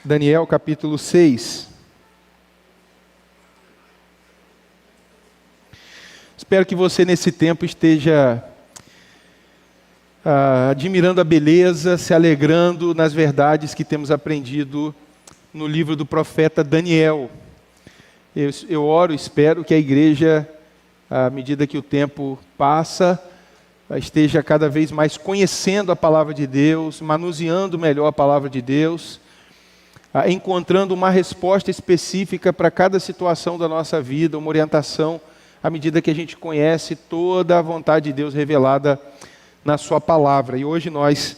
Daniel capítulo 6. Espero que você nesse tempo esteja admirando a beleza, se alegrando nas verdades que temos aprendido no livro do profeta Daniel. Eu oro, espero que a igreja, à medida que o tempo passa, esteja cada vez mais conhecendo a palavra de Deus, manuseando melhor a palavra de Deus, encontrando uma resposta específica para cada situação da nossa vida, uma orientação à medida que a gente conhece toda a vontade de Deus revelada na sua palavra. E hoje nós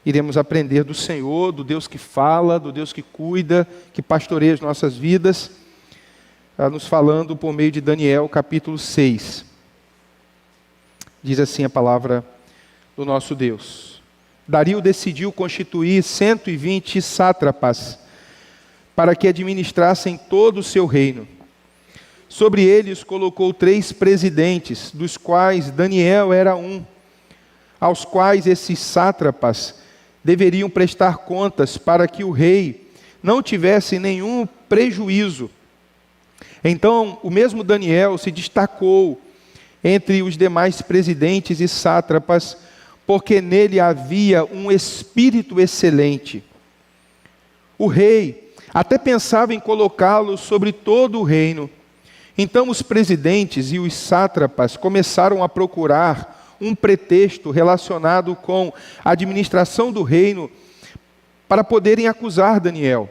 iremos aprender do Senhor, do Deus que fala, do Deus que cuida, que pastoreia as nossas vidas, nos falando por meio de Daniel capítulo 6. Diz assim a palavra do nosso Deus. Dario decidiu constituir 120 sátrapas para que administrassem todo o seu reino. Sobre eles colocou 3 presidentes, dos quais Daniel era um, aos quais esses sátrapas deveriam prestar contas para que o rei não tivesse nenhum prejuízo. Então, o mesmo Daniel se destacou entre os demais presidentes e sátrapas, porque nele havia um espírito excelente. O rei até pensava em colocá-lo sobre todo o reino. Então os presidentes e os sátrapas começaram a procurar um pretexto relacionado com a administração do reino para poderem acusar Daniel.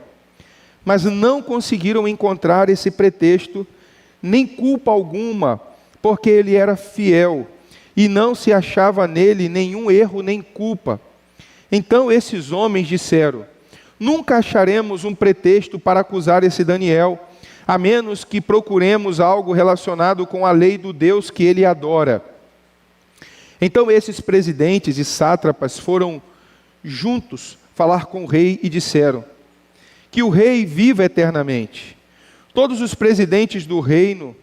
Mas não conseguiram encontrar esse pretexto, nem culpa alguma, porque ele era fiel e não se achava nele nenhum erro nem culpa. Então esses homens disseram: nunca acharemos um pretexto para acusar esse Daniel, a menos que procuremos algo relacionado com a lei do Deus que ele adora. Então esses presidentes e sátrapas foram juntos falar com o rei e disseram: que o rei viva eternamente. Todos os presidentes do reino,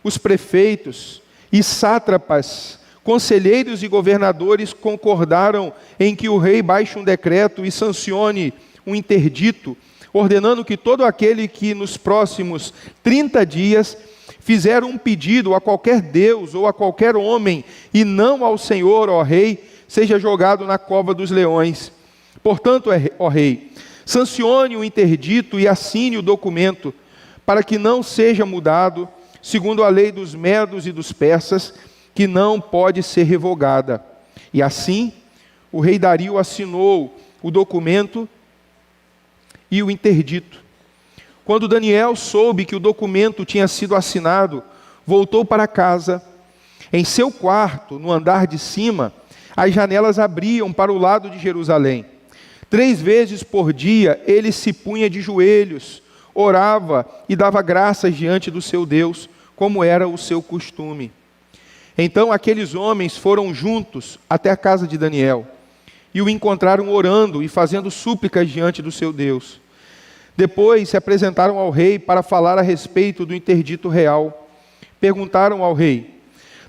os prefeitos e sátrapas, conselheiros e governadores concordaram em que o rei baixe um decreto e sancione um interdito, ordenando que todo aquele que nos próximos 30 dias fizer um pedido a qualquer Deus ou a qualquer homem, e não ao Senhor, ó rei, seja jogado na cova dos leões. Portanto, ó rei, sancione o interdito e assine o documento, para que não seja mudado, segundo a lei dos medos e dos persas, que não pode ser revogada. E assim, o rei Dario assinou o documento e o interdito. Quando Daniel soube que o documento tinha sido assinado, voltou para casa. Em seu quarto, no andar de cima, as janelas abriam para o lado de Jerusalém. 3 vezes por dia ele se punha de joelhos, orava e dava graças diante do seu Deus, como era o seu costume. Então aqueles homens foram juntos até a casa de Daniel e o encontraram orando e fazendo súplicas diante do seu Deus. Depois se apresentaram ao rei para falar a respeito do interdito real. Perguntaram ao rei: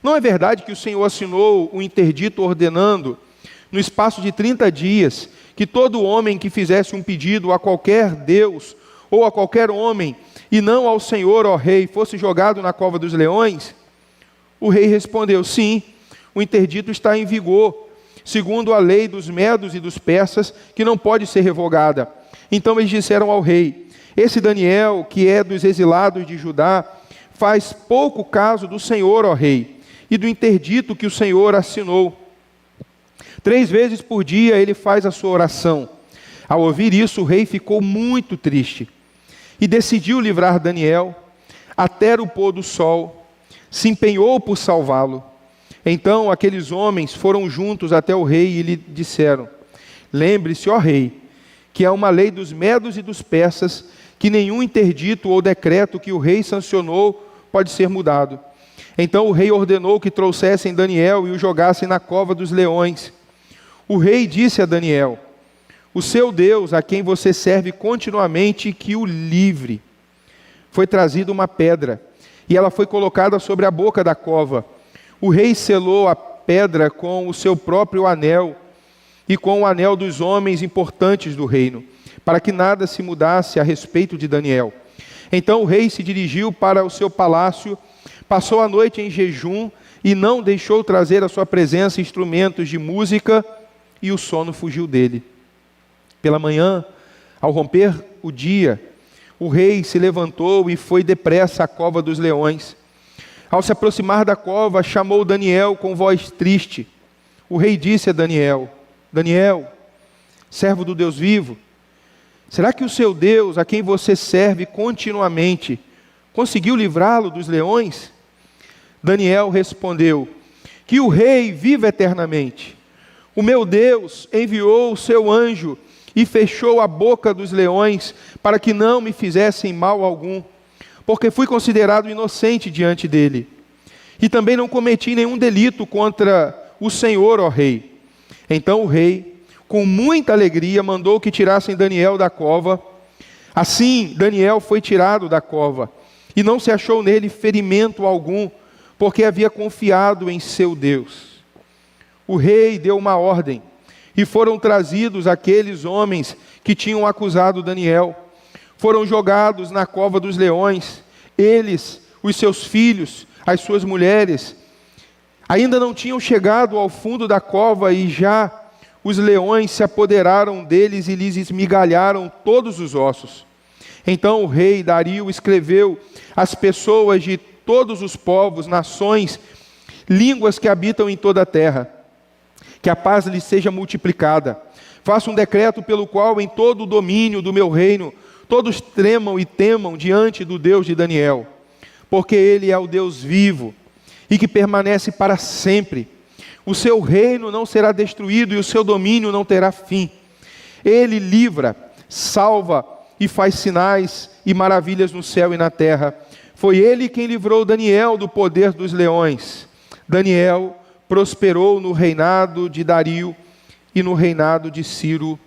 não é verdade que o Senhor assinou o interdito ordenando, no espaço de 30 dias, que todo homem que fizesse um pedido a qualquer Deus ou a qualquer homem, e não ao Senhor, ó rei, fosse jogado na cova dos leões? O rei respondeu: sim, o interdito está em vigor, segundo a lei dos medos e dos persas, que não pode ser revogada. Então eles disseram ao rei: esse Daniel, que é dos exilados de Judá, faz pouco caso do Senhor, ó rei, e do interdito que o Senhor assinou. 3 vezes por dia ele faz a sua oração. Ao ouvir isso, o rei ficou muito triste e decidiu livrar Daniel até o pôr do sol, se empenhou por salvá-lo. Então aqueles homens foram juntos até o rei e lhe disseram: lembre-se, ó rei, que há uma lei dos medos e dos persas, que nenhum interdito ou decreto que o rei sancionou pode ser mudado. Então o rei ordenou que trouxessem Daniel e o jogassem na cova dos leões. O rei disse a Daniel: o seu Deus, a quem você serve continuamente, que o livre. Foi trazida uma pedra, e ela foi colocada sobre a boca da cova. O rei selou a pedra com o seu próprio anel, e com o anel dos homens importantes do reino, para que nada se mudasse a respeito de Daniel. Então o rei se dirigiu para o seu palácio, passou a noite em jejum e não deixou trazer à sua presença instrumentos de música, e o sono fugiu dele. Pela manhã, ao romper o dia, o rei se levantou e foi depressa à cova dos leões. Ao se aproximar da cova, chamou Daniel com voz triste. O rei disse a Daniel: Daniel, servo do Deus vivo, será que o seu Deus, a quem você serve continuamente, conseguiu livrá-lo dos leões? Daniel respondeu: que o rei viva eternamente. O meu Deus enviou o seu anjo e fechou a boca dos leões para que não me fizessem mal algum, porque fui considerado inocente diante dele. E também não cometi nenhum delito contra o Senhor, ó rei. Então o rei, com muita alegria, mandou que tirassem Daniel da cova. Assim, Daniel foi tirado da cova, e não se achou nele ferimento algum, porque havia confiado em seu Deus. O rei deu uma ordem, e foram trazidos aqueles homens que tinham acusado Daniel. Foram jogados na cova dos leões, eles, os seus filhos, as suas mulheres. Ainda não tinham chegado ao fundo da cova, e já os leões se apoderaram deles e lhes esmigalharam todos os ossos. Então o rei Dario escreveu às pessoas de todos os povos, nações, línguas que habitam em toda a terra: que a paz lhes seja multiplicada. Faça um decreto pelo qual em todo o domínio do meu reino todos tremam e temam diante do Deus de Daniel, porque ele é o Deus vivo e que permanece para sempre. O seu reino não será destruído e o seu domínio não terá fim. Ele livra, salva e faz sinais e maravilhas no céu e na terra. Foi ele quem livrou Daniel do poder dos leões. Daniel prosperou no reinado de Dario e no reinado de Ciro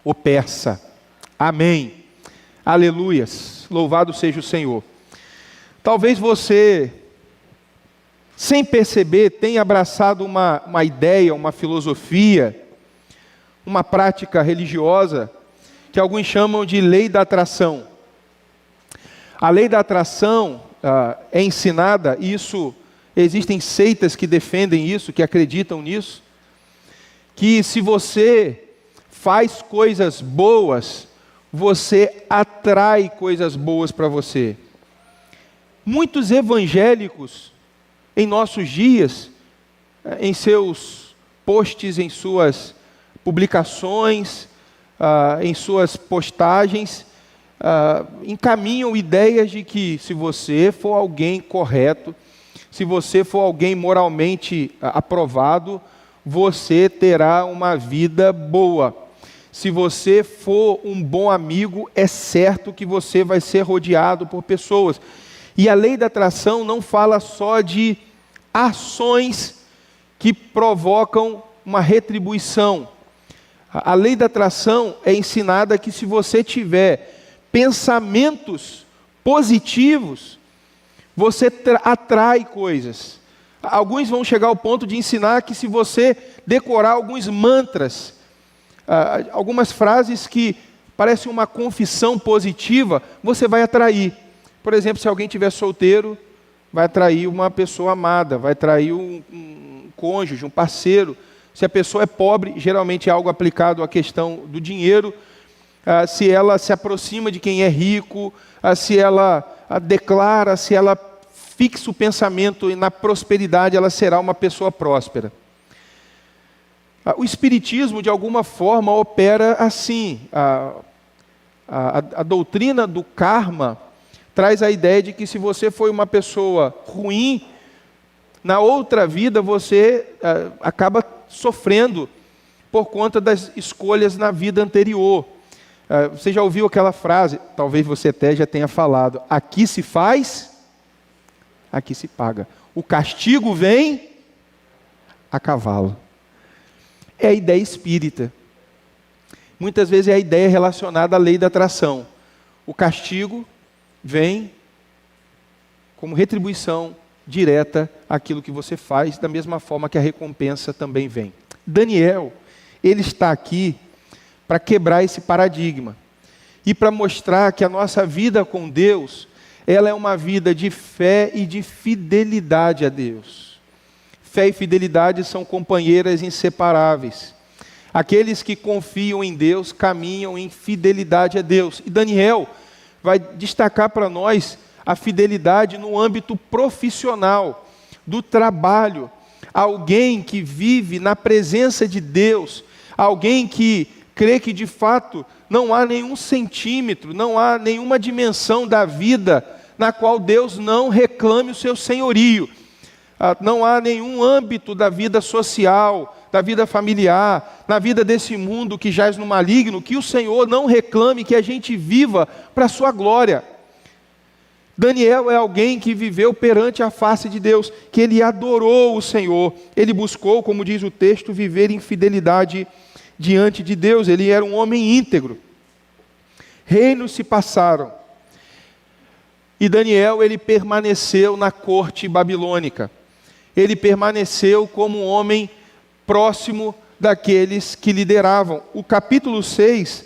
o persa. Amém. Aleluias. Louvado seja o Senhor. Talvez você, sem perceber, tenha abraçado uma ideia, uma filosofia, uma prática religiosa, que alguns chamam de lei da atração. A lei da atração é ensinada, existem seitas que defendem isso, que acreditam nisso, que se você faz coisas boas, você atrai coisas boas para você. Muitos evangélicos, em nossos dias, em seus posts, em suas publicações, em suas postagens, encaminham ideias de que se você for alguém correto, se você for alguém moralmente aprovado, você terá uma vida boa. Se você for um bom amigo, é certo que você vai ser rodeado por pessoas. E a lei da atração não fala só de ações que provocam uma retribuição. A lei da atração é ensinada que se você tiver pensamentos positivos, você atrai coisas. Alguns vão chegar ao ponto de ensinar que se você decorar alguns mantras, algumas frases que parecem uma confissão positiva, você vai atrair. Por exemplo, se alguém estiver solteiro, vai atrair uma pessoa amada, vai atrair um cônjuge, um parceiro. Se a pessoa é pobre, geralmente é algo aplicado à questão do dinheiro. Se ela se aproxima de quem é rico, se ela declara, se ela fixa o pensamento na prosperidade, ela será uma pessoa próspera. O espiritismo, de alguma forma, opera assim. A doutrina do karma traz a ideia de que se você foi uma pessoa ruim, na outra vida você acaba sofrendo por conta das escolhas na vida anterior. Você já ouviu aquela frase, talvez você até já tenha falado: aqui se faz, aqui se paga. O castigo vem a cavalo. É a ideia espírita. Muitas vezes é a ideia relacionada à lei da atração. O castigo vem como retribuição direta àquilo que você faz, da mesma forma que a recompensa também vem. Daniel, ele está aqui para quebrar esse paradigma e para mostrar que a nossa vida com Deus, ela é uma vida de fé e de fidelidade a Deus. Fé e fidelidade são companheiras inseparáveis. Aqueles que confiam em Deus caminham em fidelidade a Deus. E Daniel vai destacar para nós a fidelidade no âmbito profissional, do trabalho. Alguém que vive na presença de Deus, alguém que crê que de fato não há nenhum centímetro, não há nenhuma dimensão da vida na qual Deus não reclame o seu senhorio. Não há nenhum âmbito da vida social, da vida familiar, na vida desse mundo que jaz no maligno, que o Senhor não reclame que a gente viva para a sua glória. Daniel é alguém que viveu perante a face de Deus, que ele adorou o Senhor, ele buscou, como diz o texto, viver em fidelidade diante de Deus. Ele era um homem íntegro. Reinos se passaram, e Daniel, ele permaneceu na corte babilônica. Ele permaneceu como um homem próximo daqueles que lideravam. O capítulo 6,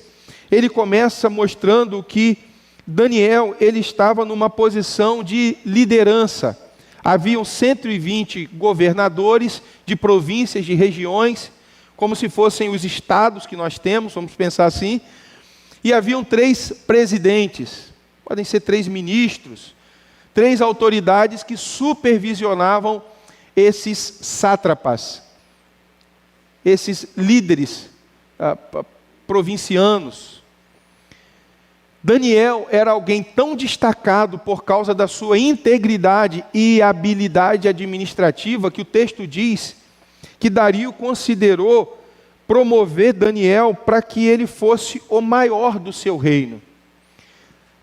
ele começa mostrando que Daniel, ele estava numa posição de liderança. Haviam 120 governadores de províncias, de regiões, como se fossem os estados que nós temos, vamos pensar assim. E haviam 3 presidentes, podem ser 3 ministros, 3 autoridades que supervisionavam esses sátrapas, esses líderes provincianos. Daniel era alguém tão destacado por causa da sua integridade e habilidade administrativa que o texto diz que Dario considerou promover Daniel para que ele fosse o maior do seu reino.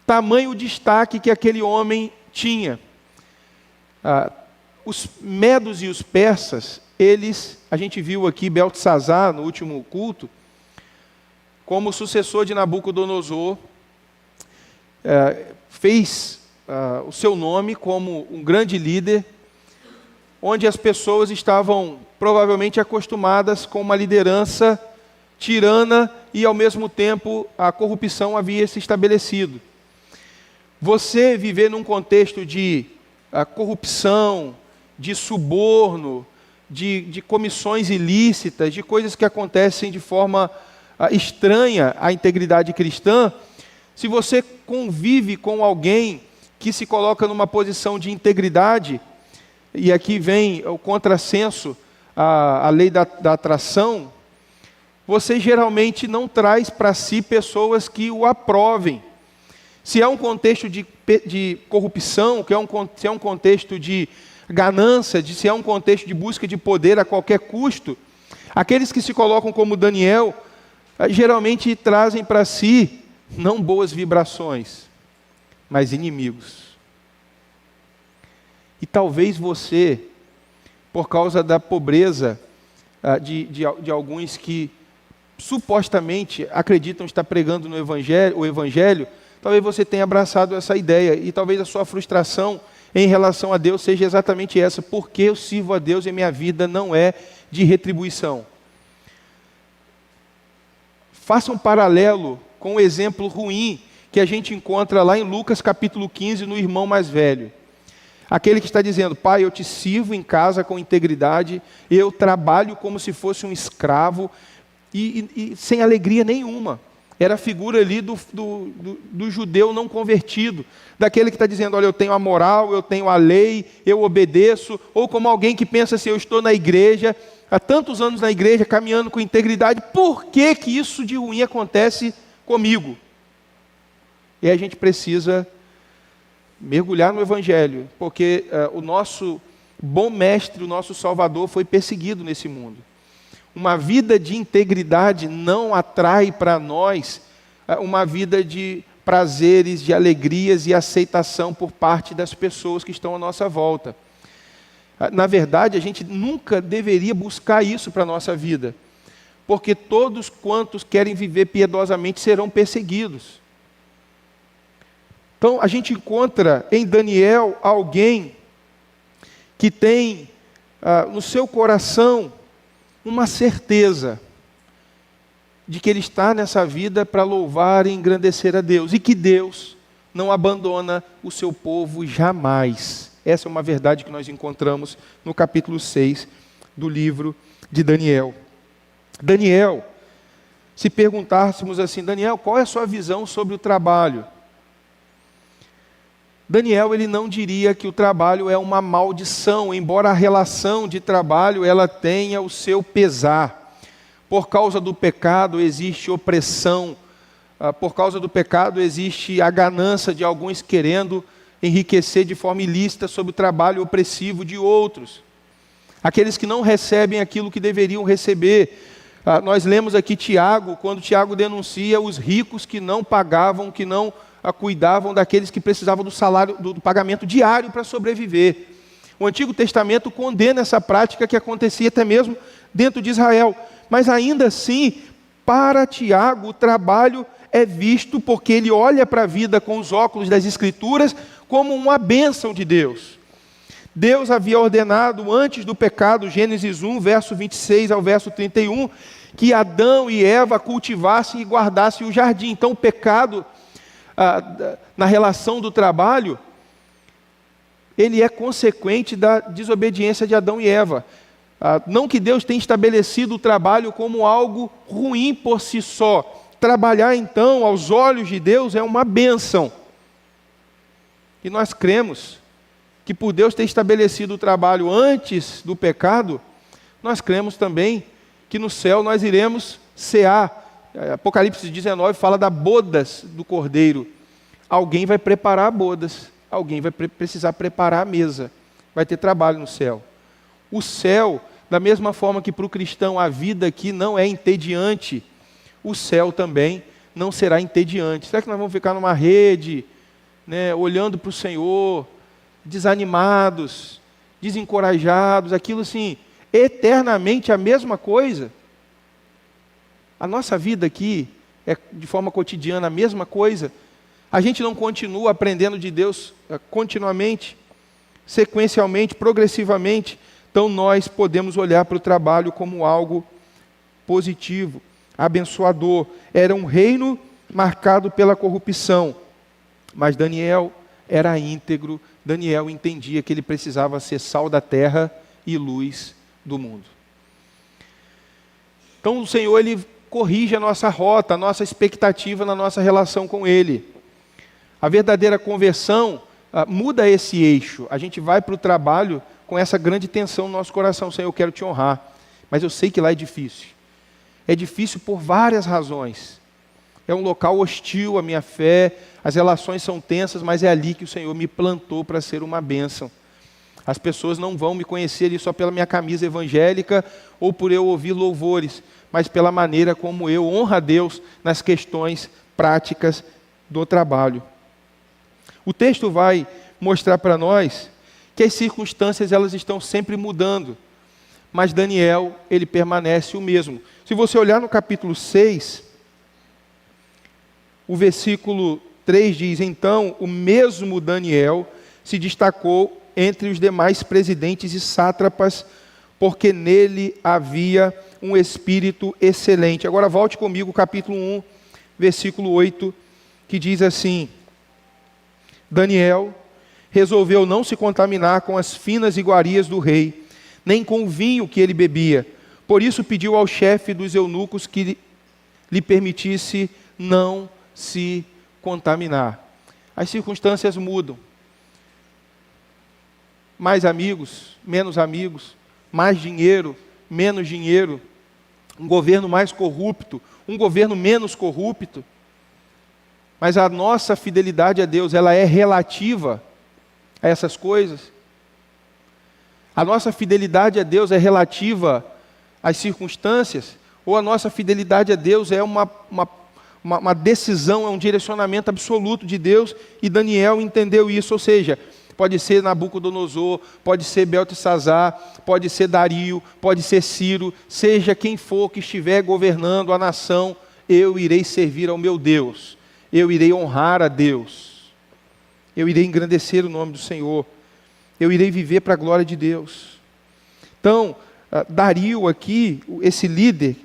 Tamanho o destaque que aquele homem tinha. Os medos e os persas, a gente viu aqui Beltesazar no último culto, como sucessor de Nabucodonosor, fez o seu nome como um grande líder, onde as pessoas estavam provavelmente acostumadas com uma liderança tirana e, ao mesmo tempo, a corrupção havia se estabelecido. Você viver num contexto de corrupção, de suborno, de comissões ilícitas, de coisas que acontecem de forma estranha à integridade cristã, se você convive com alguém que se coloca numa posição de integridade, e aqui vem o contrassenso, a lei da atração, você geralmente não traz para si pessoas que o aprovem. Se é um contexto de corrupção, se é um contexto de ganância, se é um contexto de busca de poder a qualquer custo, aqueles que se colocam como Daniel, geralmente trazem para si não boas vibrações, mas inimigos. E talvez você, por causa da pobreza de alguns que supostamente acreditam estar pregando o Evangelho, talvez você tenha abraçado essa ideia, e talvez a sua frustração em relação a Deus seja exatamente essa: porque eu sirvo a Deus e minha vida não é de retribuição. Faça um paralelo com o exemplo ruim que a gente encontra lá em Lucas capítulo 15, no irmão mais velho. Aquele que está dizendo: pai, eu te sirvo em casa com integridade, eu trabalho como se fosse um escravo, e sem alegria nenhuma. Era a figura ali do judeu não convertido, daquele que está dizendo: olha, eu tenho a moral, eu tenho a lei, eu obedeço. Ou como alguém que pensa assim: eu estou na igreja, há tantos anos na igreja, caminhando com integridade, por que que isso de ruim acontece comigo? E a gente precisa mergulhar no Evangelho, porque o nosso bom mestre, o nosso Salvador, foi perseguido nesse mundo. Uma vida de integridade não atrai para nós uma vida de prazeres, de alegrias e aceitação por parte das pessoas que estão à nossa volta. Na verdade, a gente nunca deveria buscar isso para a nossa vida, porque todos quantos querem viver piedosamente serão perseguidos. Então, a gente encontra em Daniel alguém que tem no seu coração uma certeza de que ele está nessa vida para louvar e engrandecer a Deus, e que Deus não abandona o seu povo jamais. Essa é uma verdade que nós encontramos no capítulo 6 do livro de Daniel. Daniel, se perguntássemos assim, Daniel, qual é a sua visão sobre o trabalho? Daniel, ele não diria que o trabalho é uma maldição, embora a relação de trabalho ela tenha o seu pesar. Por causa do pecado existe opressão, por causa do pecado existe a ganância de alguns querendo enriquecer de forma ilícita sobre o trabalho opressivo de outros. Aqueles que não recebem aquilo que deveriam receber. Nós lemos aqui Tiago, quando Tiago denuncia os ricos que não pagavam, que não cuidavam daqueles que precisavam do salário, do pagamento diário para sobreviver. O Antigo Testamento condena essa prática que acontecia até mesmo dentro de Israel. Mas ainda assim, para Tiago, o trabalho é visto porque ele olha para a vida com os óculos das Escrituras como uma bênção de Deus. Deus havia ordenado antes do pecado, Gênesis 1, verso 26 ao verso 31, que Adão e Eva cultivassem e guardassem o jardim. Então o pecado, na relação do trabalho, ele é consequente da desobediência de Adão e Eva. Não que Deus tenha estabelecido o trabalho como algo ruim por si só. Trabalhar, então, aos olhos de Deus é uma bênção. E nós cremos que por Deus ter estabelecido o trabalho antes do pecado, nós cremos também que no céu nós iremos cear. Apocalipse 19 fala das bodas do Cordeiro. Alguém vai preparar bodas, alguém vai precisar preparar a mesa. Vai ter trabalho no céu. O céu, da mesma forma que para o cristão a vida aqui não é entediante, o céu também não será entediante. Será que nós vamos ficar numa rede, olhando para o Senhor, desanimados, desencorajados, aquilo assim, eternamente a mesma coisa? A nossa vida aqui é de forma cotidiana a mesma coisa. A gente não continua aprendendo de Deus continuamente, sequencialmente, progressivamente. Então nós podemos olhar para o trabalho como algo positivo, abençoador. Era um reino marcado pela corrupção, mas Daniel era íntegro. Daniel entendia que ele precisava ser sal da terra e luz do mundo. Então o Senhor, ele corrige a nossa rota, a nossa expectativa na nossa relação com Ele. A verdadeira conversão muda esse eixo. A gente vai para o trabalho com essa grande tensão no nosso coração. Senhor, eu quero te honrar, mas eu sei que lá é difícil. É difícil por várias razões. É um local hostil à minha fé, as relações são tensas, mas é ali que o Senhor me plantou para ser uma bênção. As pessoas não vão me conhecer ali só pela minha camisa evangélica ou por eu ouvir louvores, mas pela maneira como eu honro a Deus nas questões práticas do trabalho. O texto vai mostrar para nós que as circunstâncias elas estão sempre mudando, mas Daniel, ele permanece o mesmo. Se você olhar no capítulo 6, o versículo 3 diz: então o mesmo Daniel se destacou entre os demais presidentes e sátrapas, porque nele havia um espírito excelente. Agora volte comigo, capítulo 1, versículo 8, que diz assim: Daniel resolveu não se contaminar com as finas iguarias do rei, nem com o vinho que ele bebia. Por isso pediu ao chefe dos eunucos que lhe permitisse não se contaminar. As circunstâncias mudam. Mais amigos, menos amigos, mais dinheiro, menos dinheiro, um governo mais corrupto, um governo menos corrupto. Mas a nossa fidelidade a Deus, ela é relativa a essas coisas. A nossa fidelidade a Deus é relativa às circunstâncias, ou a nossa fidelidade a Deus é uma decisão, é um direcionamento absoluto de Deus, e Daniel entendeu isso. Ou seja, pode ser Nabucodonosor, pode ser Beltesazar, pode ser Dario, pode ser Ciro, seja quem for que estiver governando a nação, eu irei servir ao meu Deus, eu irei honrar a Deus, eu irei engrandecer o nome do Senhor, eu irei viver para a glória de Deus. Então, Dario aqui, esse líder,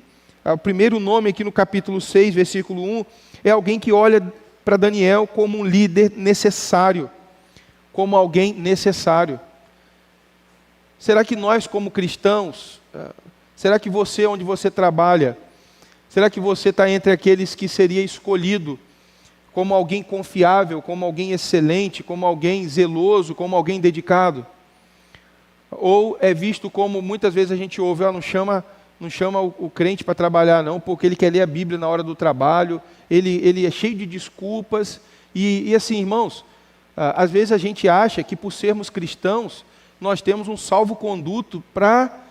o primeiro nome aqui no capítulo 6, versículo 1, é alguém que olha para Daniel como um líder necessário, como alguém necessário. Será que nós, como cristãos, será que você, onde você trabalha, será que você está entre aqueles que seria escolhido como alguém confiável, como alguém excelente, como alguém zeloso, como alguém dedicado? Ou é visto como, muitas vezes a gente ouve, não chama o crente para trabalhar não, porque ele quer ler a Bíblia na hora do trabalho, ele é cheio de desculpas, e assim, irmãos, às vezes a gente acha que por sermos cristãos, nós temos um salvo-conduto para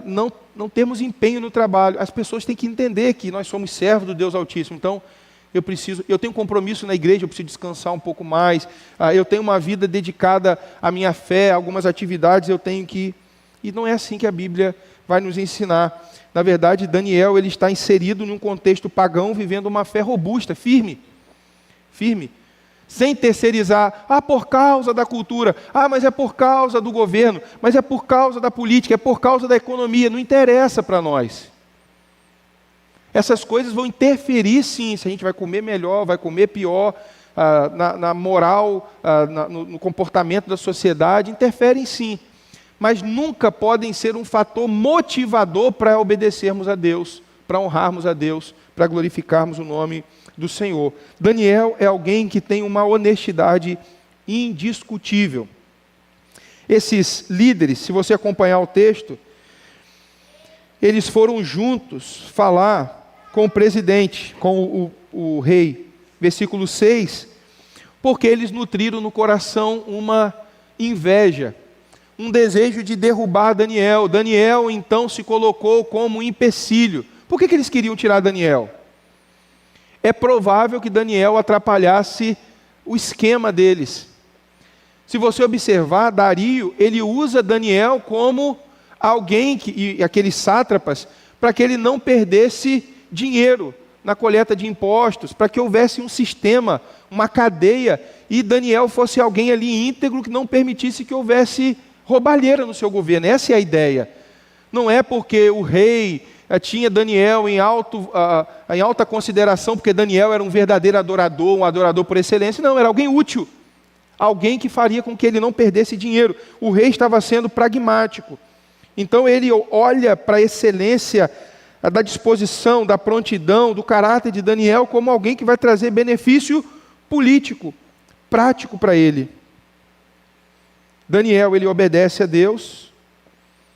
não termos empenho no trabalho. As pessoas têm que entender que nós somos servos do Deus Altíssimo, então eu tenho compromisso na igreja, eu preciso descansar um pouco mais, eu tenho uma vida dedicada à minha fé, algumas atividades eu tenho que... E não é assim que a Bíblia vai nos ensinar. Na verdade, Daniel ele está inserido num contexto pagão, vivendo uma fé robusta, firme, sem terceirizar, por causa da cultura, mas é por causa do governo, mas é por causa da política, é por causa da economia, não interessa para nós. Essas coisas vão interferir sim, se a gente vai comer melhor, vai comer pior, na moral, no comportamento da sociedade, interferem sim. Mas nunca podem ser um fator motivador para obedecermos a Deus, para honrarmos a Deus, para glorificarmos o nome do Senhor. Daniel é alguém que tem uma honestidade indiscutível. Esses líderes, se você acompanhar o texto, eles foram juntos falar com o presidente, com o rei. Versículo 6, porque eles nutriram no coração uma inveja, um desejo de derrubar Daniel. Daniel, então, se colocou como um empecilho. Por que eles queriam tirar Daniel? É provável que Daniel atrapalhasse o esquema deles. Se você observar, Dario, ele usa Daniel como alguém, e aqueles sátrapas, para que ele não perdesse dinheiro na coleta de impostos, para que houvesse um sistema, uma cadeia, e Daniel fosse alguém ali íntegro que não permitisse que houvesse roubalheira no seu governo. Essa é a ideia. Não é porque o rei tinha Daniel em alta consideração, porque Daniel era um verdadeiro adorador, um adorador por excelência. Não, era alguém útil, alguém que faria com que ele não perdesse dinheiro. O rei estava sendo pragmático. Então ele olha para a excelência da disposição, da prontidão, do caráter de Daniel como alguém que vai trazer benefício político, prático para ele. Daniel, ele obedece a Deus,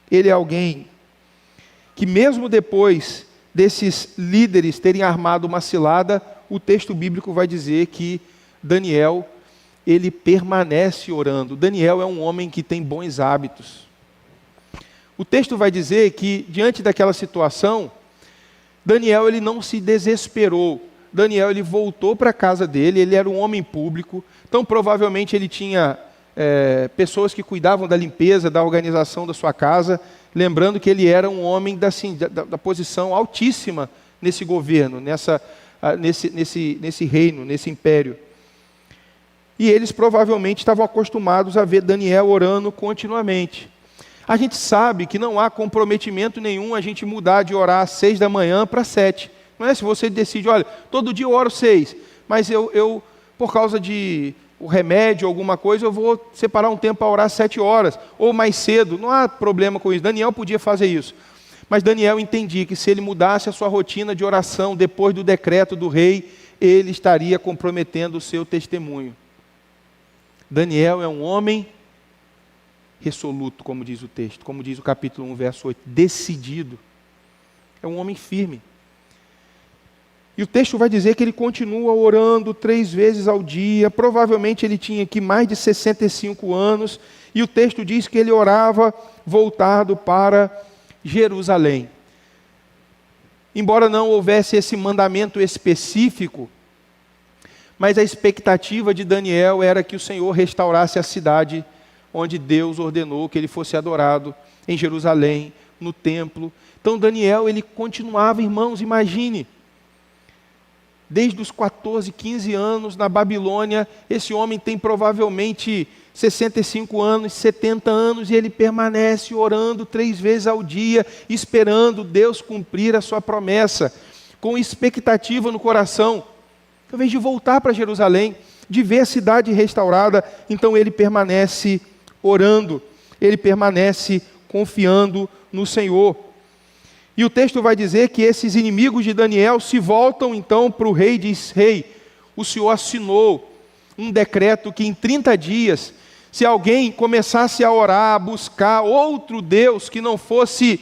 ele é alguém que mesmo depois desses líderes terem armado uma cilada, o texto bíblico vai dizer que Daniel, ele permanece orando. Daniel é um homem que tem bons hábitos. O texto vai dizer que, diante daquela situação, Daniel ele não se desesperou. Daniel ele voltou para a casa dele, ele era um homem público, então provavelmente ele tinha pessoas que cuidavam da limpeza, da organização da sua casa, lembrando que ele era um homem da posição altíssima nesse governo, nesse reino, nesse império. E eles provavelmente estavam acostumados a ver Daniel orando continuamente. A gente sabe que não há comprometimento nenhum a gente mudar de orar às 6 da manhã para 7. Não é se você decide, olha, todo dia eu oro 6, mas eu por causa de o remédio, alguma coisa, eu vou separar um tempo para orar 7 horas, ou mais cedo. Não há problema com isso. Daniel podia fazer isso. Mas Daniel entendia que se ele mudasse a sua rotina de oração depois do decreto do rei, ele estaria comprometendo o seu testemunho. Daniel é um homem resoluto, como diz o texto, como diz o capítulo 1, verso 8, decidido. É um homem firme. E o texto vai dizer que ele continua orando 3 vezes ao dia, provavelmente ele tinha aqui mais de 65 anos, e o texto diz que ele orava voltado para Jerusalém. Embora não houvesse esse mandamento específico, mas a expectativa de Daniel era que o Senhor restaurasse a cidade onde Deus ordenou que ele fosse adorado, em Jerusalém, no templo. Então Daniel, ele continuava, irmãos, imagine, desde os 14, 15 anos na Babilônia, esse homem tem provavelmente 65 anos, 70 anos, e ele permanece orando 3 vezes ao dia, esperando Deus cumprir a sua promessa, com expectativa no coração, ao invés de voltar para Jerusalém, de ver a cidade restaurada. Então ele permanece orando, ele permanece confiando no Senhor. E o texto vai dizer que esses inimigos de Daniel se voltam então para o rei e diz: rei, o Senhor assinou um decreto que em 30 dias, se alguém começasse a orar, a buscar outro Deus que não fosse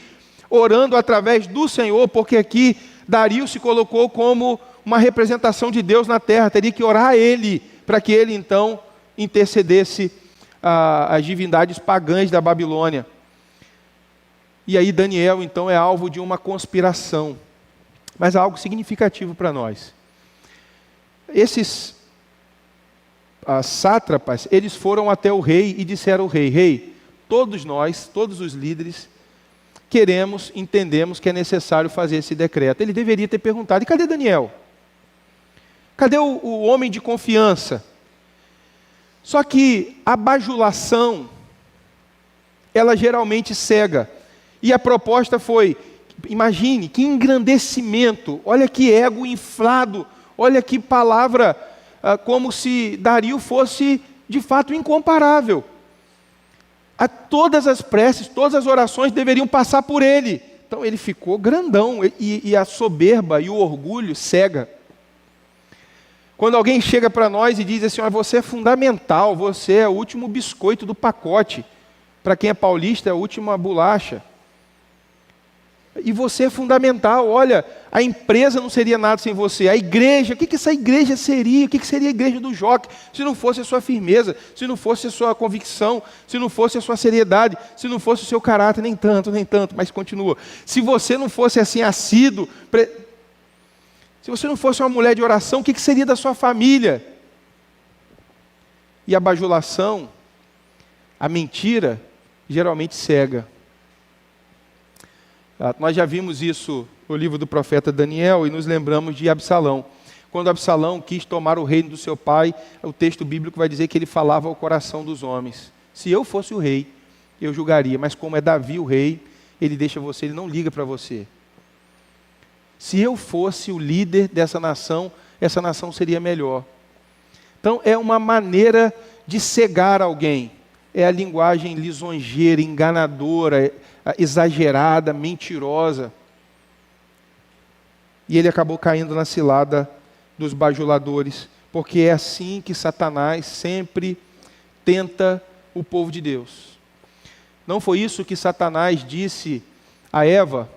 orando através do Senhor, porque aqui Dario se colocou como uma representação de Deus na terra, teria que orar a ele, para que ele então intercedesse as divindades pagãs da Babilônia. E aí Daniel então é alvo de uma conspiração, mas algo significativo para nós. Esses sátrapas, eles foram até o rei e disseram ao rei: rei, todos nós, todos os líderes, entendemos que é necessário fazer esse decreto. Ele deveria ter perguntado: e cadê Daniel? Cadê o homem de confiança? Só que a bajulação, ela geralmente cega. E a proposta foi, imagine, que engrandecimento, olha que ego inflado, olha que palavra, como se Dario fosse de fato incomparável. Todas as preces, todas as orações deveriam passar por ele. Então ele ficou grandão, e a soberba e o orgulho cega. Quando alguém chega para nós e diz assim: você é fundamental, você é o último biscoito do pacote, para quem é paulista é a última bolacha. E você é fundamental, olha, a empresa não seria nada sem você, a igreja, o que essa igreja seria? O que seria a igreja do Joque, se não fosse a sua firmeza, se não fosse a sua convicção, se não fosse a sua seriedade, se não fosse o seu caráter? Nem tanto, mas continua. Se você não fosse assim assíduo, se você não fosse uma mulher de oração, o que seria da sua família? E a bajulação, a mentira, geralmente cega. Nós já vimos isso no livro do profeta Daniel e nos lembramos de Absalão. Quando Absalão quis tomar o reino do seu pai, o texto bíblico vai dizer que ele falava ao coração dos homens: se eu fosse o rei, eu julgaria, mas como é Davi o rei, ele deixa você, ele não liga para você. Se eu fosse o líder dessa nação, essa nação seria melhor. Então é uma maneira de cegar alguém. É a linguagem lisonjeira, enganadora, exagerada, mentirosa. E ele acabou caindo na cilada dos bajuladores, porque é assim que Satanás sempre tenta o povo de Deus. Não foi isso que Satanás disse a Eva?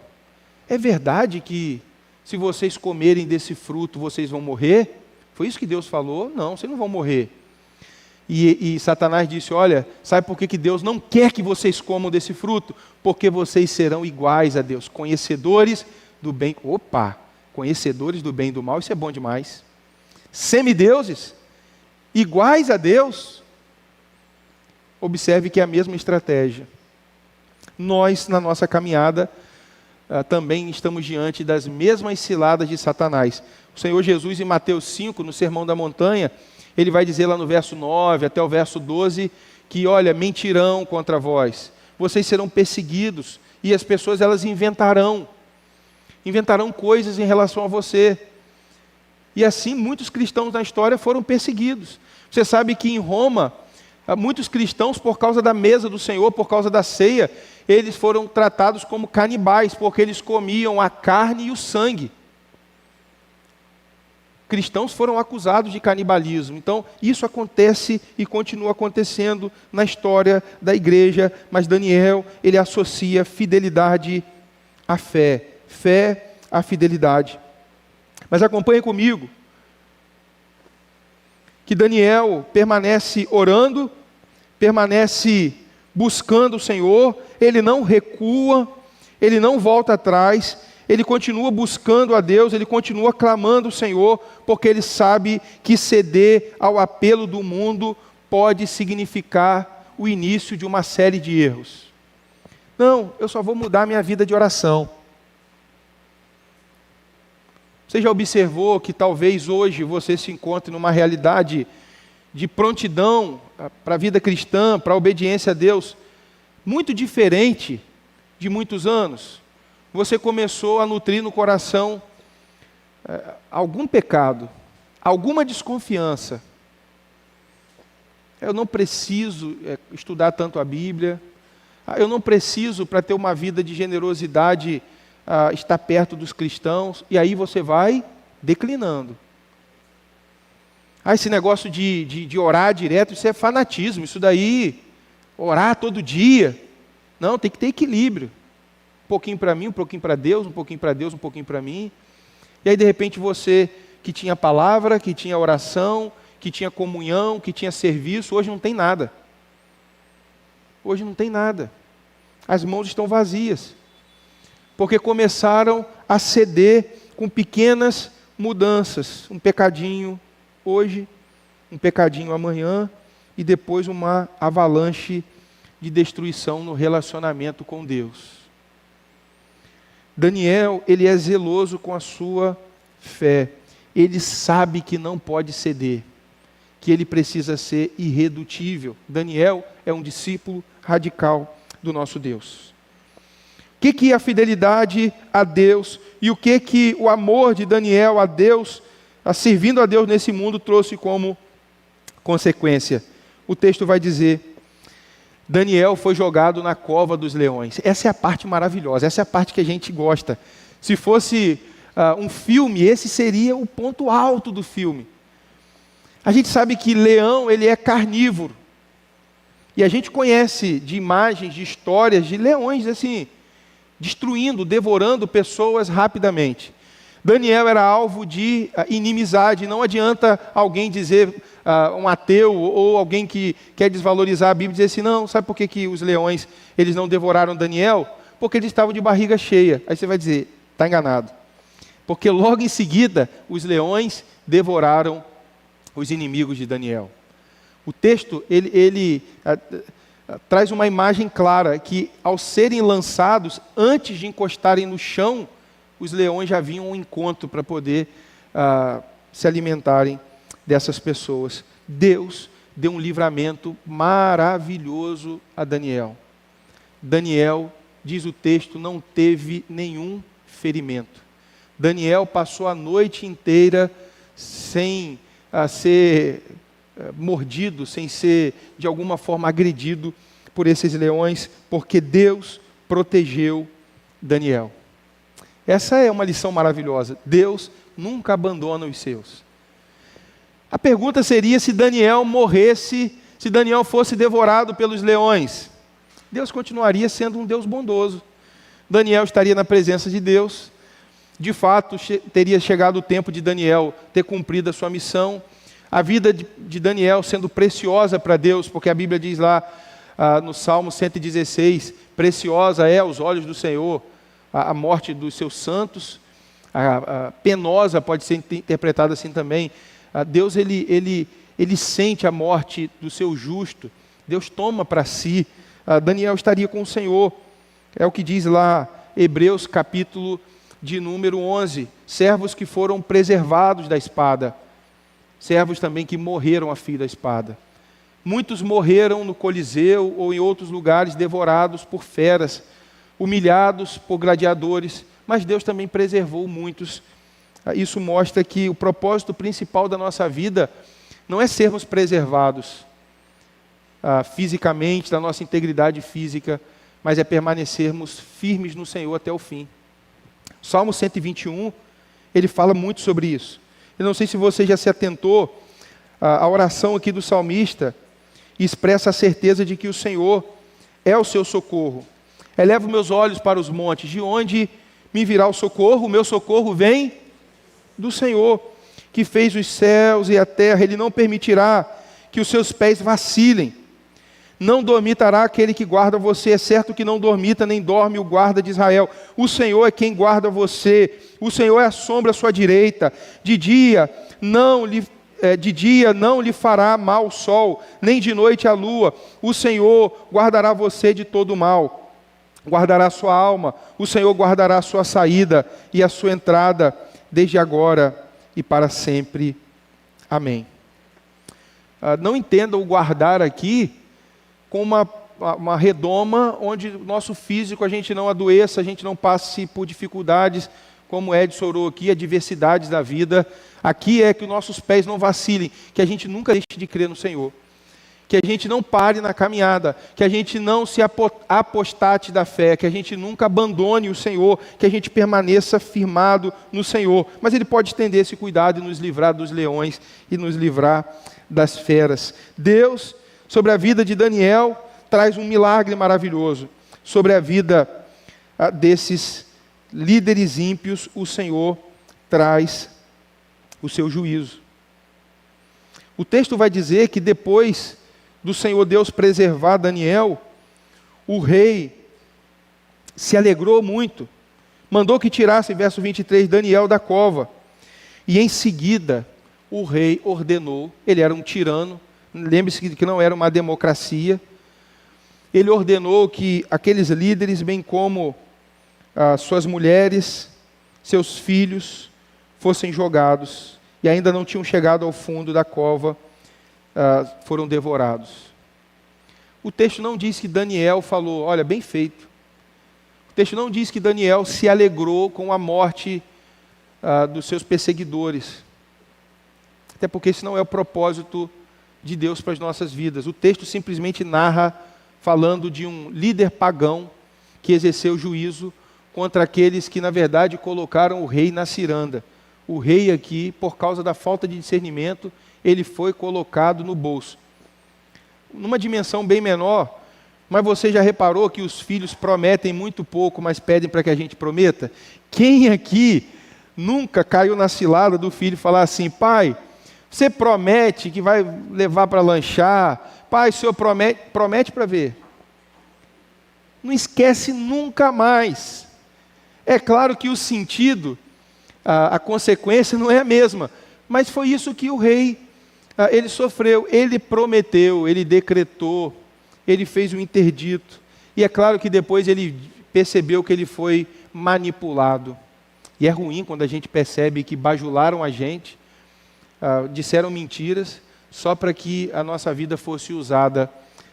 É verdade que se vocês comerem desse fruto, vocês vão morrer? Foi isso que Deus falou? Não, vocês não vão morrer. E Satanás disse: olha, sabe por que Deus não quer que vocês comam desse fruto? Porque vocês serão iguais a Deus, conhecedores do bem. Opa, conhecedores do bem e do mal, isso é bom demais. Semideuses, iguais a Deus. Observe que é a mesma estratégia. Nós, na nossa caminhada, também estamos diante das mesmas ciladas de Satanás. O Senhor Jesus, em Mateus 5, no Sermão da Montanha, ele vai dizer lá no verso 9 até o verso 12, que olha, mentirão contra vós, vocês serão perseguidos, e as pessoas elas inventarão coisas em relação a você. E assim muitos cristãos na história foram perseguidos. Você sabe que em Roma, muitos cristãos, por causa da mesa do Senhor, por causa da ceia, eles foram tratados como canibais, porque eles comiam a carne e o sangue. Cristãos foram acusados de canibalismo. Então, isso acontece e continua acontecendo na história da igreja, mas Daniel, ele associa fidelidade à fé, fé à fidelidade. Mas acompanhe comigo, que Daniel permanece orando, permanece buscando o Senhor, ele não recua, ele não volta atrás, ele continua buscando a Deus, ele continua clamando o Senhor, porque ele sabe que ceder ao apelo do mundo pode significar o início de uma série de erros. Não, eu só vou mudar minha vida de oração. Você já observou que talvez hoje você se encontre numa realidade de prontidão para a vida cristã, para a obediência a Deus, muito diferente de muitos anos, você começou a nutrir no coração algum pecado, alguma desconfiança. Eu não preciso estudar tanto a Bíblia, eu não preciso, para ter uma vida de generosidade, estar perto dos cristãos, e aí você vai declinando. Esse negócio de orar direto, isso é fanatismo, isso daí, orar todo dia. Não, tem que ter equilíbrio. Um pouquinho para mim, um pouquinho para Deus, um pouquinho para Deus, um pouquinho para mim. E aí, de repente, você que tinha palavra, que tinha oração, que tinha comunhão, que tinha serviço, hoje não tem nada. Hoje não tem nada. As mãos estão vazias. Porque começaram a ceder com pequenas mudanças. Um pecadinho hoje, um pecadinho amanhã, e depois uma avalanche de destruição no relacionamento com Deus. Daniel, ele é zeloso com a sua fé. Ele sabe que não pode ceder, que ele precisa ser irredutível. Daniel é um discípulo radical do nosso Deus. O que a fidelidade a Deus e o que o amor de Daniel a Deus, servindo a Deus nesse mundo, trouxe como consequência? O texto vai dizer: Daniel foi jogado na cova dos leões. Essa é a parte maravilhosa, essa é a parte que a gente gosta. Se fosse um filme, esse seria o ponto alto do filme. A gente sabe que leão, ele é carnívoro. E a gente conhece de imagens, de histórias de leões assim, destruindo, devorando pessoas rapidamente. Daniel era alvo de inimizade. Não adianta alguém dizer, um ateu ou alguém que quer desvalorizar a Bíblia, dizer assim: não, sabe por que os leões eles não devoraram Daniel? Porque eles estavam de barriga cheia. Aí você vai dizer: está enganado. Porque logo em seguida, os leões devoraram os inimigos de Daniel. O texto, ele traz uma imagem clara, que ao serem lançados, antes de encostarem no chão, os leões já vinham ao encontro para poder se alimentarem dessas pessoas. Deus deu um livramento maravilhoso a Daniel. Daniel, diz o texto, não teve nenhum ferimento. Daniel passou a noite inteira sem ser mordido, sem ser de alguma forma agredido por esses leões, porque Deus protegeu Daniel. Essa é uma lição maravilhosa. Deus nunca abandona os seus. A pergunta seria: se Daniel morresse, se Daniel fosse devorado pelos leões, Deus continuaria sendo um Deus bondoso. Daniel estaria na presença de Deus. De fato, teria chegado o tempo de Daniel ter cumprido a sua missão. A vida de Daniel sendo preciosa para Deus, porque a Bíblia diz lá no Salmo 116, preciosa é aos olhos do Senhor a morte dos seus santos. Penosa pode ser interpretada assim também. Deus ele sente a morte do seu justo. Deus toma para si. Daniel estaria com o Senhor. É o que diz lá Hebreus capítulo de número 11. Servos que foram preservados da espada. Servos também que morreram a fio da espada. Muitos morreram no Coliseu ou em outros lugares, devorados por feras, humilhados por gladiadores, mas Deus também preservou muitos. Isso mostra que o propósito principal da nossa vida não é sermos preservados fisicamente, da nossa integridade física, mas é permanecermos firmes no Senhor até o fim. Salmo 121, ele fala muito sobre isso. Eu não sei se você já se atentou, a oração aqui do salmista expressa a certeza de que o Senhor é o seu socorro. Elevo meus olhos para os montes, de onde me virá o socorro? O meu socorro vem do Senhor, que fez os céus e a terra. Ele não permitirá que os seus pés vacilem. Não dormitará aquele que guarda você. É certo que não dormita, nem dorme o guarda de Israel. O Senhor é quem guarda você. O Senhor é a sombra à sua direita. De dia não lhe fará mal o sol, nem de noite a lua. O Senhor guardará você de todo mal. Guardará a sua alma. O Senhor guardará a sua saída e a sua entrada, desde agora e para sempre. Amém. não entenda o guardar aqui com uma redoma onde o nosso físico a gente não adoeça, a gente não passe por dificuldades, como Edson orou aqui, adversidades da vida. Aqui é que os nossos pés não vacilem, que a gente nunca deixe de crer no Senhor, que a gente não pare na caminhada, que a gente não se apostate da fé, que a gente nunca abandone o Senhor, que a gente permaneça firmado no Senhor. Mas Ele pode estender esse cuidado e nos livrar dos leões e nos livrar das feras. Deus, sobre a vida de Daniel, traz um milagre maravilhoso. Sobre a vida desses líderes ímpios, o Senhor traz o seu juízo. O texto vai dizer que depois do Senhor Deus preservar Daniel, o rei se alegrou muito, mandou que tirasse, verso 23, Daniel da cova, e em seguida o rei ordenou, ele era um tirano, lembre-se que não era uma democracia, ele ordenou que aqueles líderes, bem como suas mulheres, seus filhos, fossem jogados, e ainda não tinham chegado ao fundo da cova, foram devorados. O texto não diz que Daniel falou, olha, bem feito. O texto não diz que Daniel se alegrou com a morte dos seus perseguidores. Até porque esse não é o propósito de Deus para as nossas vidas. O texto simplesmente narra, falando de um líder pagão que exerceu juízo contra aqueles que, na verdade, colocaram o rei na ciranda. O rei aqui, por causa da falta de discernimento, ele foi colocado no bolso. Numa dimensão bem menor, mas você já reparou que os filhos prometem muito pouco, mas pedem para que a gente prometa? Quem aqui nunca caiu na cilada do filho falar assim, pai, você promete que vai levar para lanchar? Pai, o senhor promete para ver. Não esquece nunca mais. É claro que o sentido, a consequência não é a mesma, mas foi isso que o rei ele sofreu, ele prometeu, ele decretou, ele fez um interdito. E é claro que depois ele percebeu que ele foi manipulado. E é ruim quando a gente percebe que bajularam a gente, disseram mentiras, só para que a nossa vida fosse usada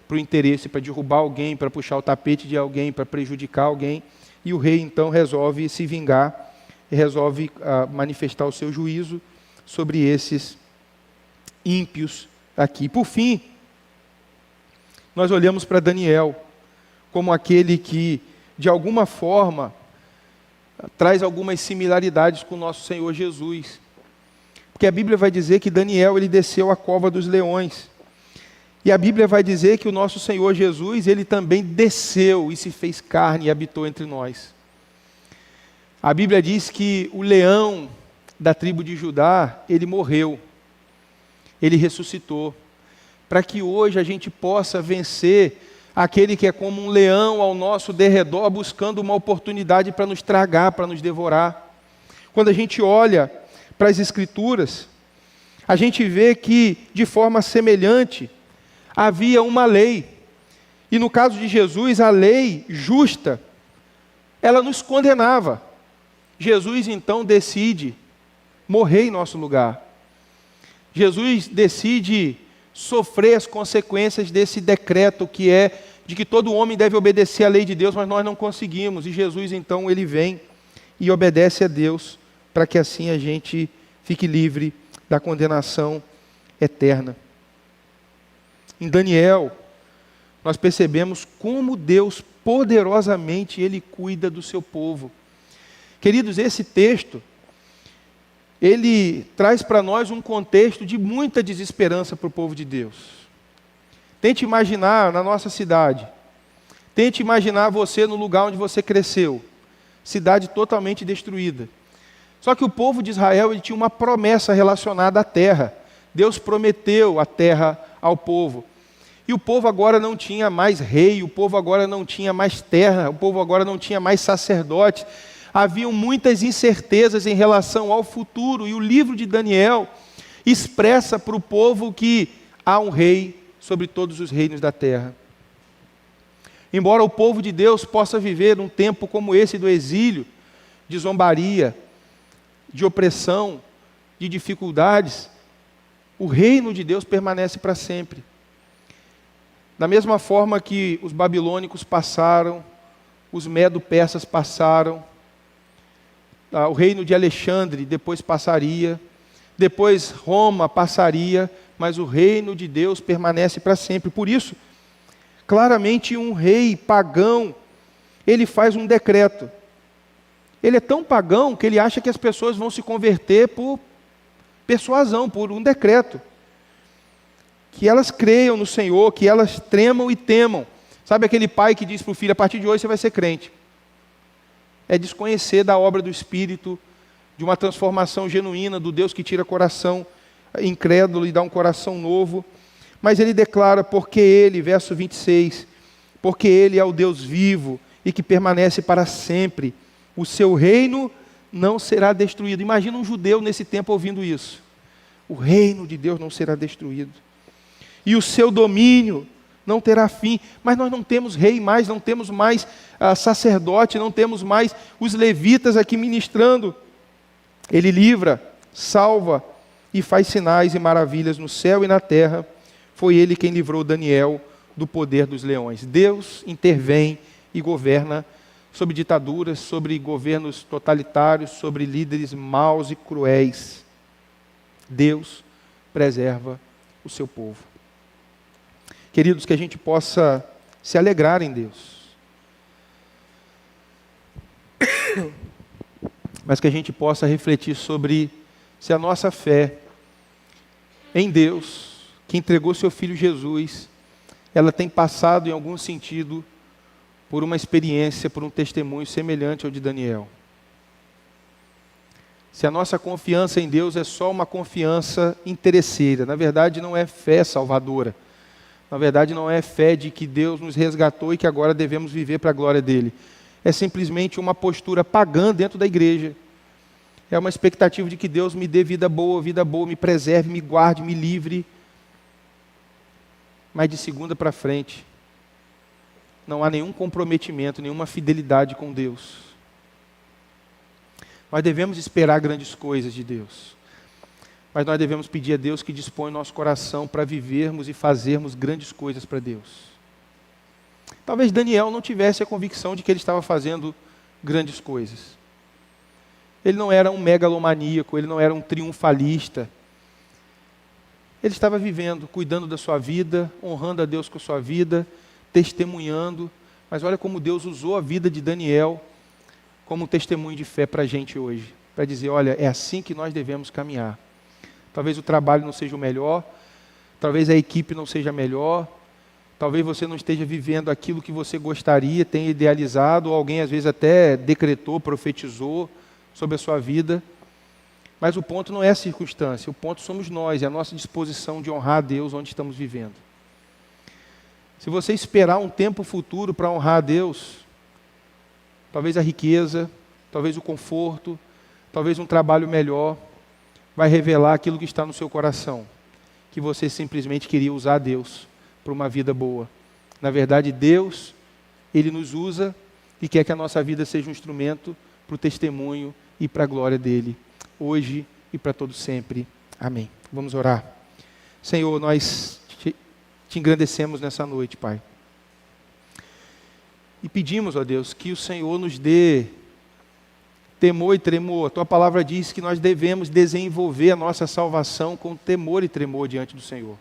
para o interesse, para derrubar alguém, para puxar o tapete de alguém, para prejudicar alguém. E o rei então resolve se vingar, resolve manifestar o seu juízo sobre esses ímpios aqui. Por fim, nós olhamos para Daniel como aquele que, de alguma forma, traz algumas similaridades com o nosso Senhor Jesus. Porque a Bíblia vai dizer que Daniel ele desceu à cova dos leões. E a Bíblia vai dizer que o nosso Senhor Jesus, ele também desceu e se fez carne e habitou entre nós. A Bíblia diz que o leão da tribo de Judá, ele morreu. Ele ressuscitou, para que hoje a gente possa vencer aquele que é como um leão ao nosso derredor, buscando uma oportunidade para nos tragar, para nos devorar. Quando a gente olha para as Escrituras, a gente vê que, de forma semelhante, havia uma lei. E no caso de Jesus, a lei justa, ela nos condenava. Jesus, então, decide morrer em nosso lugar. Jesus decide sofrer as consequências desse decreto que é de que todo homem deve obedecer à lei de Deus, mas nós não conseguimos. E Jesus, então, ele vem e obedece a Deus para que assim a gente fique livre da condenação eterna. Em Daniel, nós percebemos como Deus poderosamente ele cuida do seu povo. Queridos, esse texto ele traz para nós um contexto de muita desesperança para o povo de Deus. Tente imaginar na nossa cidade, tente imaginar você no lugar onde você cresceu, cidade totalmente destruída. Só que o povo de Israel ele tinha uma promessa relacionada à terra. Deus prometeu a terra ao povo. E o povo agora não tinha mais rei, o povo agora não tinha mais terra, o povo agora não tinha mais sacerdote. Haviam muitas incertezas em relação ao futuro, e o livro de Daniel expressa para o povo que há um rei sobre todos os reinos da terra. Embora o povo de Deus possa viver um tempo como esse do exílio, de zombaria, de opressão, de dificuldades, O reino de Deus permanece para sempre. Da mesma forma que os babilônicos passaram, os medo-persas passaram, o reino de Alexandre depois passaria, depois Roma passaria, mas o reino de Deus permanece para sempre. Por isso, claramente um rei pagão, ele faz um decreto. Ele é tão pagão que ele acha que as pessoas vão se converter por persuasão, por um decreto. Que elas creiam no Senhor, que elas tremam e temam. Sabe aquele pai que diz para o filho, a partir de hoje você vai ser crente? É desconhecer da obra do Espírito, de uma transformação genuína do Deus que tira coração incrédulo e dá um coração novo. Mas ele declara, porque ele, verso 26, porque ele é o Deus vivo e que permanece para sempre, o seu reino não será destruído. Imagina um judeu nesse tempo ouvindo isso. O reino de Deus não será destruído. E o seu domínio não terá fim. Mas nós não temos rei mais, não temos mais sacerdote, não temos mais os levitas aqui ministrando. Ele livra, salva e faz sinais e maravilhas no céu e na terra. Foi ele quem livrou Daniel do poder dos leões. Deus intervém e governa sobre ditaduras, sobre governos totalitários, sobre líderes maus e cruéis. Deus preserva o seu povo. Queridos, que a gente possa se alegrar em Deus. Mas que a gente possa refletir sobre se a nossa fé em Deus, que entregou seu Filho Jesus, ela tem passado em algum sentido por uma experiência, por um testemunho semelhante ao de Daniel. Se a nossa confiança em Deus é só uma confiança interesseira, na verdade não é fé salvadora. Na verdade não é fé de que Deus nos resgatou e que agora devemos viver para a glória dele. É simplesmente uma postura pagã dentro da igreja. É uma expectativa de que Deus me dê vida boa, me preserve, me guarde, me livre. Mas de segunda para frente, não há nenhum comprometimento, nenhuma fidelidade com Deus. Nós devemos esperar grandes coisas de Deus. Mas nós devemos pedir a Deus que dispõe o nosso coração para vivermos e fazermos grandes coisas para Deus. Talvez Daniel não tivesse a convicção de que ele estava fazendo grandes coisas. Ele não era um megalomaníaco, ele não era um triunfalista. Ele estava vivendo, cuidando da sua vida, honrando a Deus com a sua vida, testemunhando. Mas olha como Deus usou a vida de Daniel como um testemunho de fé para a gente hoje. Para dizer, olha, é assim que nós devemos caminhar. Talvez o trabalho não seja o melhor, talvez a equipe não seja a melhor, talvez você não esteja vivendo aquilo que você gostaria, tenha idealizado, ou alguém às vezes até decretou, profetizou sobre a sua vida. Mas o ponto não é a circunstância, o ponto somos nós, é a nossa disposição de honrar a Deus onde estamos vivendo. Se você esperar um tempo futuro para honrar a Deus, talvez a riqueza, talvez o conforto, talvez um trabalho melhor, vai revelar aquilo que está no seu coração, que você simplesmente queria usar Deus para uma vida boa. Na verdade, Deus, Ele nos usa e quer que a nossa vida seja um instrumento para o testemunho e para a glória dEle, hoje e para todo sempre. Amém. Vamos orar. Senhor, nós te engrandecemos nessa noite, Pai. E pedimos, ó Deus, que o Senhor nos dê temor e tremor. A tua palavra diz que nós devemos desenvolver a nossa salvação com temor e tremor diante do Senhor.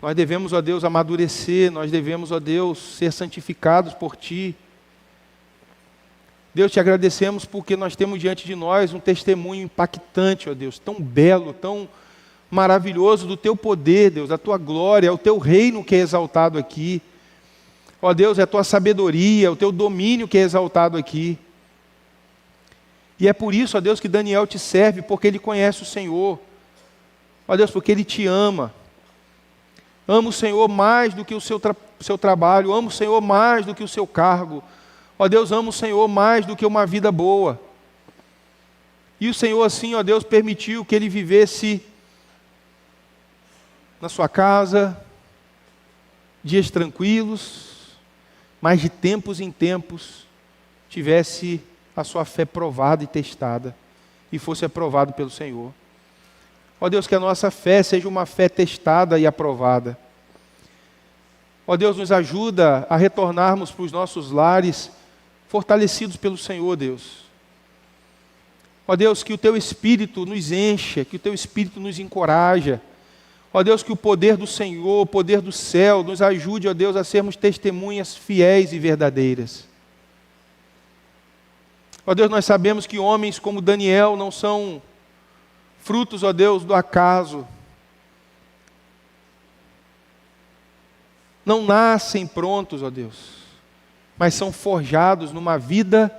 Nós devemos, ó Deus, amadurecer, nós devemos, ó Deus, ser santificados por Ti. Deus, te agradecemos porque nós temos diante de nós um testemunho impactante, ó Deus, tão belo, tão maravilhoso do Teu poder, Deus, da Tua glória, é o Teu reino que é exaltado aqui. Ó Deus, é a Tua sabedoria, o Teu domínio que é exaltado aqui. E é por isso, ó Deus, que Daniel te serve, porque ele conhece o Senhor. Ó Deus, porque ele te ama. Ama o Senhor mais do que o seu trabalho, ama o Senhor mais do que o seu cargo. Ó Deus, ama o Senhor mais do que uma vida boa. E o Senhor assim, ó Deus, permitiu que ele vivesse na sua casa, dias tranquilos, mas de tempos em tempos tivesse a sua fé provada e testada, e fosse aprovado pelo Senhor. Ó Deus, que a nossa fé seja uma fé testada e aprovada. Ó Deus, nos ajuda a retornarmos para os nossos lares fortalecidos pelo Senhor, Deus. Ó Deus, que o Teu Espírito nos encha, que o Teu Espírito nos encoraja. Ó Deus, que o poder do Senhor, o poder do céu, nos ajude, ó Deus, a sermos testemunhas fiéis e verdadeiras. Ó Deus, nós sabemos que homens como Daniel não são frutos, ó Deus, do acaso. Não nascem prontos, ó Deus, mas são forjados numa vida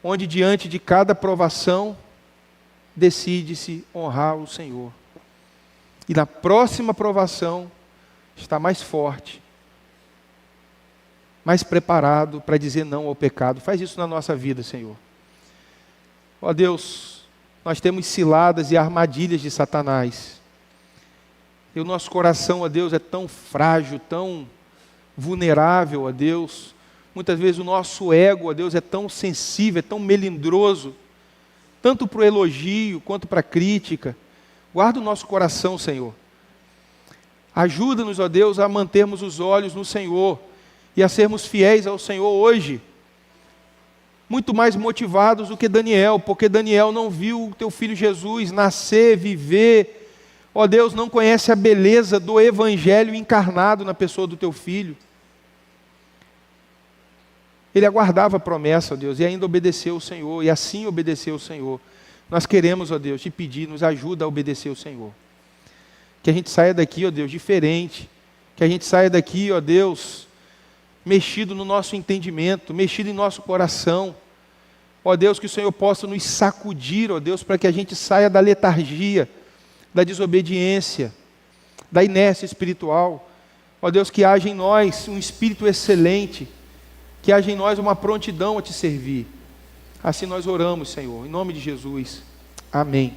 onde diante de cada provação decide-se honrar o Senhor. E na próxima provação está mais forte, mais preparado para dizer não ao pecado. Faz isso na nossa vida, Senhor. Ó Deus, nós temos ciladas e armadilhas de Satanás. E o nosso coração, ó Deus, é tão frágil, tão vulnerável, ó Deus. Muitas vezes o nosso ego, ó Deus, é tão sensível, é tão melindroso, tanto para o elogio quanto para a crítica. Guarda o nosso coração, Senhor. Ajuda-nos, ó Deus, a mantermos os olhos no Senhor e a sermos fiéis ao Senhor hoje. Muito mais motivados do que Daniel, porque Daniel não viu o Teu Filho Jesus nascer, viver. Ó Deus, não conhece a beleza do Evangelho encarnado na pessoa do Teu Filho. Ele aguardava a promessa, ó Deus, e ainda obedeceu o Senhor, e assim obedeceu o Senhor. Nós queremos, ó Deus, te pedir, nos ajuda a obedecer o Senhor. Que a gente saia daqui, ó Deus, diferente. Que a gente saia daqui, ó Deus, mexido no nosso entendimento, mexido em nosso coração. Ó Deus, que o Senhor possa nos sacudir, ó Deus, para que a gente saia da letargia, da desobediência, da inércia espiritual. Ó Deus, que haja em nós um espírito excelente, que haja em nós uma prontidão a Te servir. Assim nós oramos, Senhor, em nome de Jesus. Amém.